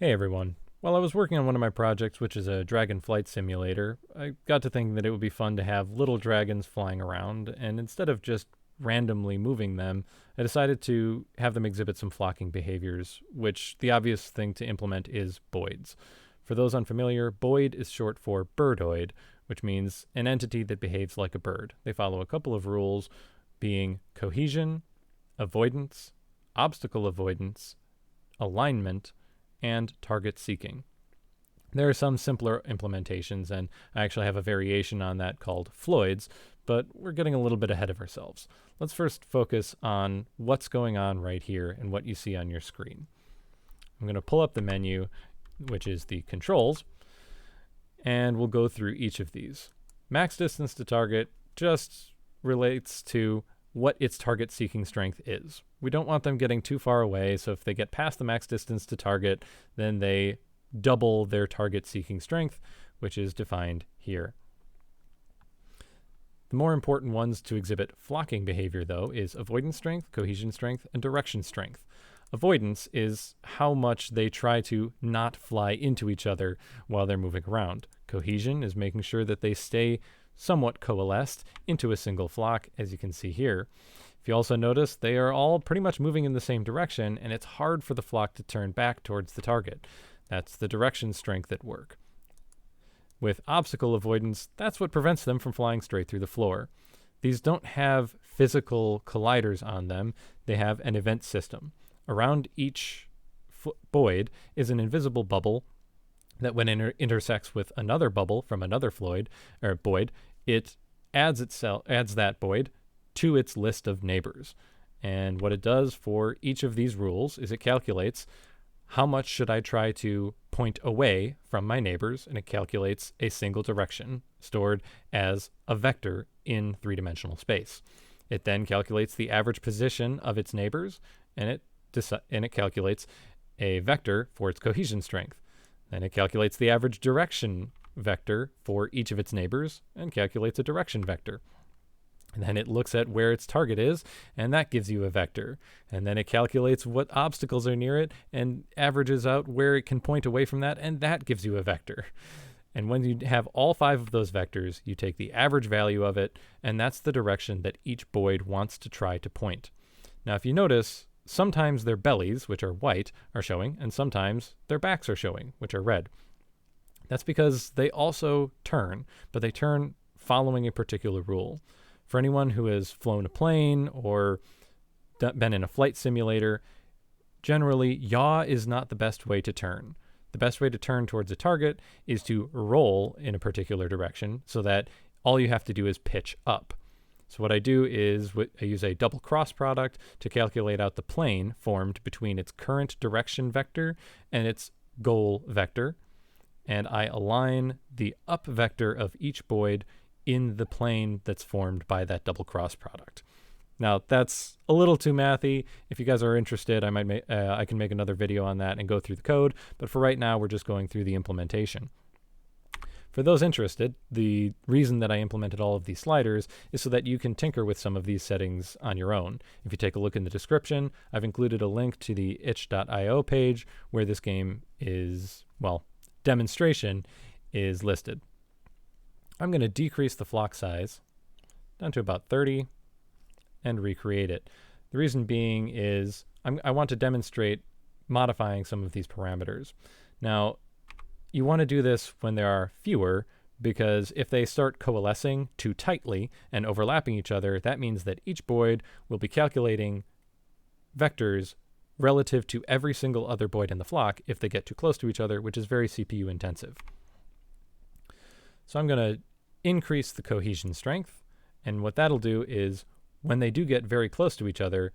Hey everyone. While I was working on one of my projects, which is a dragon flight simulator, I got to thinking that it would be fun to have little dragons flying around, and instead of just randomly moving them, I decided to have them exhibit some flocking behaviors, which the obvious thing to implement is Boids. For those unfamiliar, Boid is short for birdoid, which means an entity that behaves like a bird. They follow a couple of rules, being cohesion, avoidance, obstacle avoidance, alignment, and target seeking. There are some simpler implementations, and I actually have a variation on that called Floids, but we're getting a little bit ahead of ourselves. Let's first focus on what's going on right here and what you see on your screen. I'm going to pull up the menu, which is the controls, and we'll go through each of these. Max distance to target just relates to what its target seeking strength is. We don't want them getting too far away, so if they get past the max distance to target, then they double their target seeking strength, which is defined here. The more important ones to exhibit flocking behavior, though, is avoidance strength, cohesion strength, and direction strength. Avoidance is how much they try to not fly into each other while they're moving around. Cohesion is making sure that they stay somewhat coalesced into a single flock, as you can see here. If you also notice, they are all pretty much moving in the same direction, and it's hard for the flock to turn back towards the target. That's the direction strength at work. With obstacle avoidance, that's what prevents them from flying straight through the floor. These don't have physical colliders on them, they have an event system. Around each Boid is an invisible bubble that when it intersects with another bubble from another Boid, it adds that Boid to its list of neighbors. And what it does for each of these rules is it calculates how much should I try to point away from my neighbors, and it calculates a single direction stored as a vector in three-dimensional space. It then calculates the average position of its neighbors, and it calculates a vector for its cohesion strength. Then it calculates the average direction vector for each of its neighbors and calculates a direction vector. And then it looks at where its target is, and that gives you a vector. And then it calculates what obstacles are near it and averages out where it can point away from that, and that gives you a vector. And when you have all 5 of those vectors, you take the average value of it, and that's the direction that each Boid wants to try to point. Now, if you notice, sometimes their bellies, which are white, are showing, and sometimes their backs are showing, which are red. That's because they also turn, but they turn following a particular rule. For anyone who has flown a plane or been in a flight simulator, generally, yaw is not the best way to turn. The best way to turn towards a target is to roll in a particular direction so that all you have to do is pitch up. So what I do is I use a double cross product to calculate out the plane formed between its current direction vector and its goal vector, and I align the up vector of each Boid in the plane that's formed by that double cross product. Now, that's a little too mathy. If you guys are interested, I can make another video on that and go through the code, but for right now, we're just going through the implementation. For those interested, the reason that I implemented all of these sliders is so that you can tinker with some of these settings on your own. If you take a look in the description, I've included a link to the itch.io page where this game demonstration is listed. I'm going to decrease the flock size down to about 30 and recreate it. The reason being is I want to demonstrate modifying some of these parameters. Now, you want to do this when there are fewer, because if they start coalescing too tightly and overlapping each other, that means that each Boid will be calculating vectors relative to every single other Boid in the flock if they get too close to each other, which is very CPU intensive. So I'm going to increase the cohesion strength, and what that'll do is when they do get very close to each other,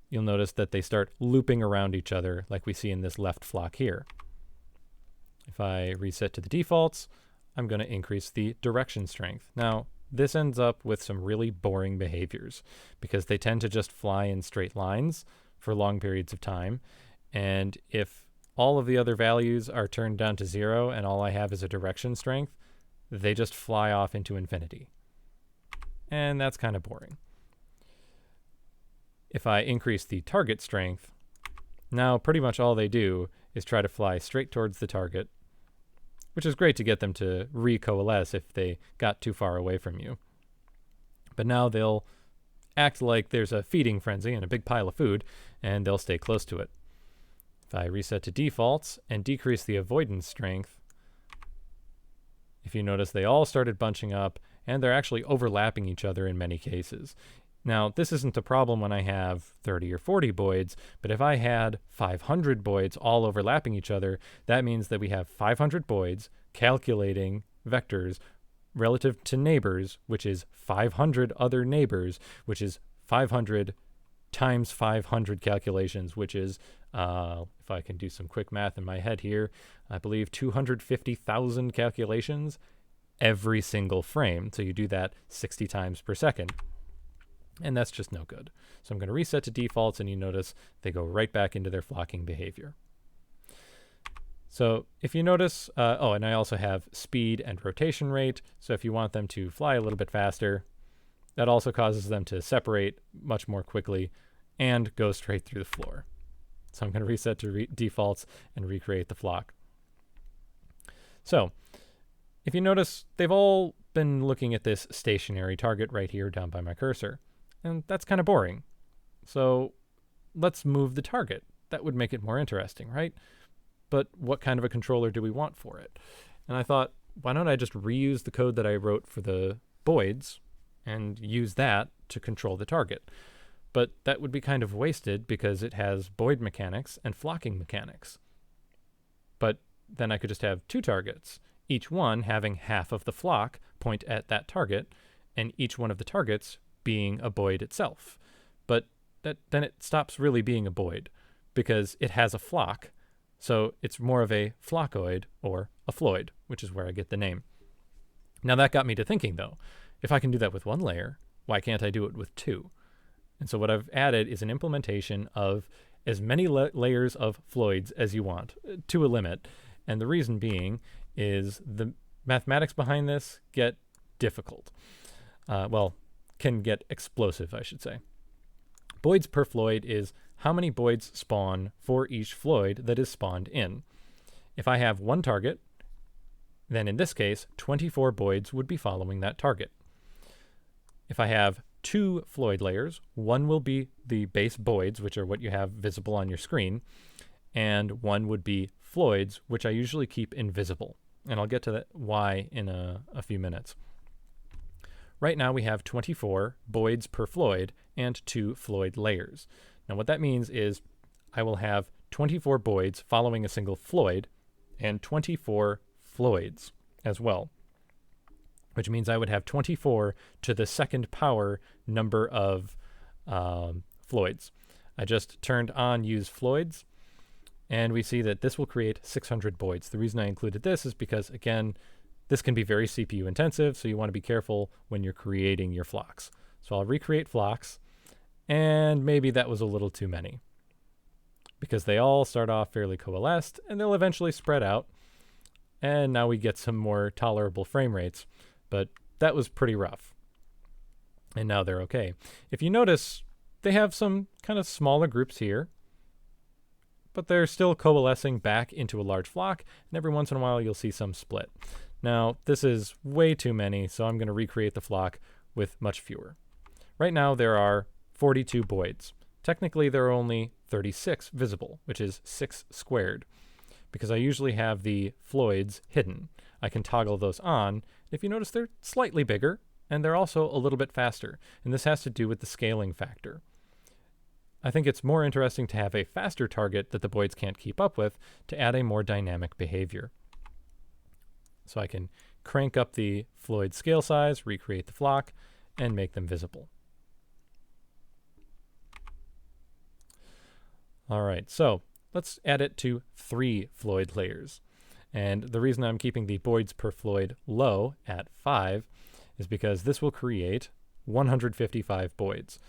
you'll notice that they start looping around each other like we see in this left flock here. If I reset to the defaults, I'm going to increase the direction strength. Now, this ends up with some really boring behaviors because they tend to just fly in straight lines for long periods of time, and if all of the other values are turned down to 0 and all I have is a direction strength, they just fly off into infinity. And that's kind of boring. If I increase the target strength, Now pretty much all they do is try to fly straight towards the target, which is great to get them to recoalesce if they got too far away from you. But now they'll act like there's a feeding frenzy and a big pile of food, and they'll stay close to it. If I reset to defaults and decrease the avoidance strength, if you notice, they all started bunching up, and they're actually overlapping each other in many cases. Now, this isn't a problem when I have 30 or 40 Boids, but if I had 500 Boids all overlapping each other, that means that we have 500 Boids calculating vectors relative to neighbors, which is 500 other neighbors, which is 500 times 500 calculations, which is, if I can do some quick math in my head here, I believe 250,000 calculations every single frame. So you do that 60 times per second. And that's just no good. So I'm going to reset to defaults, and you notice they go right back into their flocking behavior. So if you notice, and I also have speed and rotation rate. So if you want them to fly a little bit faster, that also causes them to separate much more quickly and go straight through the floor. So I'm going to reset to defaults and recreate the flock. So if you notice, they've all been looking at this stationary target right here down by my cursor. And that's kind of boring. So let's move the target. That would make it more interesting, right? But what kind of a controller do we want for it? And I thought, why don't I just reuse the code that I wrote for the Boids and use that to control the target? But that would be kind of wasted because it has Boid mechanics and flocking mechanics. But then I could just have two targets, each one having half of the flock point at that target, and each one of the targets being a Boid itself. But then it stops really being a Boid because it has a flock, so it's more of a flockoid or a Floid, which is where I get the name. Now that got me to thinking, though, if I can do that with one layer, why can't I do it with two? And so what I've added is an implementation of as many layers of Floids as you want, to a limit. And the reason being is the mathematics behind this get difficult. Can get explosive, I should say. Boids per Floid is how many Boids spawn for each Floid that is spawned in. If I have one target, then in this case, 24 Boids would be following that target. If I have two Floid layers, one will be the base Boids, which are what you have visible on your screen, and one would be Floids, which I usually keep invisible. And I'll get to that why in a few minutes. Right now we have 24 Boids per Floid and 2 Floid layers. Now what that means is I will have 24 Boids following a single Floid and 24 Floids as well, which means I would have 24 to the second power number of Floids. I just turned on use Floids, and we see that this will create 600 Boids. The reason I included this is because, again, this can be very CPU intensive, so you want to be careful when you're creating your flocks. So I'll recreate flocks, and maybe that was a little too many because they all start off fairly coalesced, and they'll eventually spread out, and now we get some more tolerable frame rates, but that was pretty rough. And now they're okay. If you notice, they have some kind of smaller groups here, but they're still coalescing back into a large flock, and every once in a while you'll see some split. Now, this is way too many, so I'm going to recreate the flock with much fewer. Right now, there are 42 Boids. Technically, there are only 36 visible, which is 6 squared, because I usually have the Floids hidden. I can toggle those on. If you notice, they're slightly bigger, and they're also a little bit faster, and this has to do with the scaling factor. I think it's more interesting to have a faster target that the Boids can't keep up with to add a more dynamic behavior. So I can crank up the Floid scale size, recreate the flock, and make them visible. All right, so let's add it to 3 Floid layers. And the reason I'm keeping the Boids per Floid low at 5 is because this will create 155 Boids.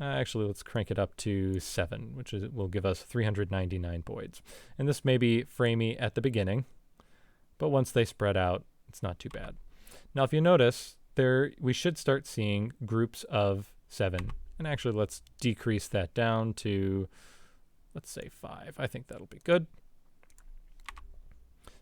Actually, let's crank it up to 7, which will give us 399 Boids. And this may be framey at the beginning, but once they spread out, it's not too bad. Now, if you notice, we should start seeing groups of 7. And actually, let's decrease that down to Let's say 5. I think that'll be good.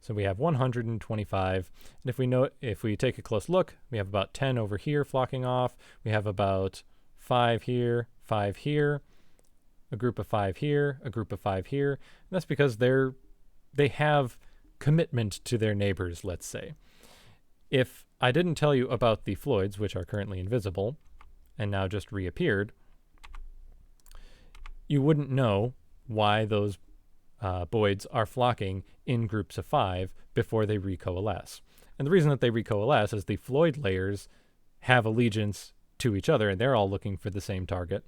So we have 125. And if we take a close look, we have about 10 over here flocking off. We have about 5 here, a group of 5 here, a group of 5 here. And that's because they have commitment to their neighbors, let's say. If I didn't tell you about the Floids, which are currently invisible, and now just reappeared, you wouldn't know why those Boids are flocking in groups of 5 before they recoalesce. And the reason that they recoalesce is the Floid layers have allegiance to each other, and they're all looking for the same target,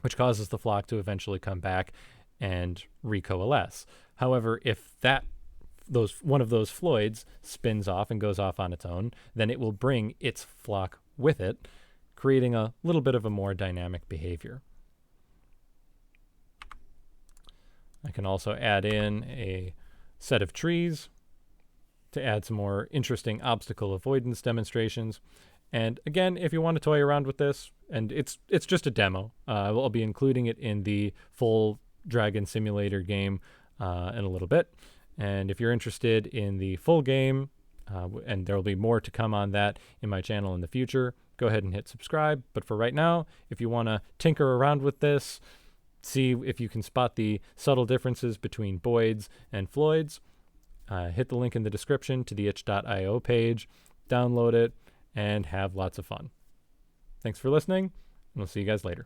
which causes the flock to eventually come back and recoalesce. However, if one of those Floids spins off and goes off on its own, then it will bring its flock with it, creating a little bit of a more dynamic behavior. I can also add in a set of trees to add some more interesting obstacle avoidance demonstrations. And again, if you want to toy around with this, and it's just a demo, I'll be including it in the full Dragon Simulator game in a little bit. And if you're interested in the full game, and there will be more to come on that in my channel in the future, go ahead and hit subscribe. But for right now, if you want to tinker around with this, see if you can spot the subtle differences between Boids and Floids, hit the link in the description to the itch.io page, download it, and have lots of fun. Thanks for listening, and we'll see you guys later.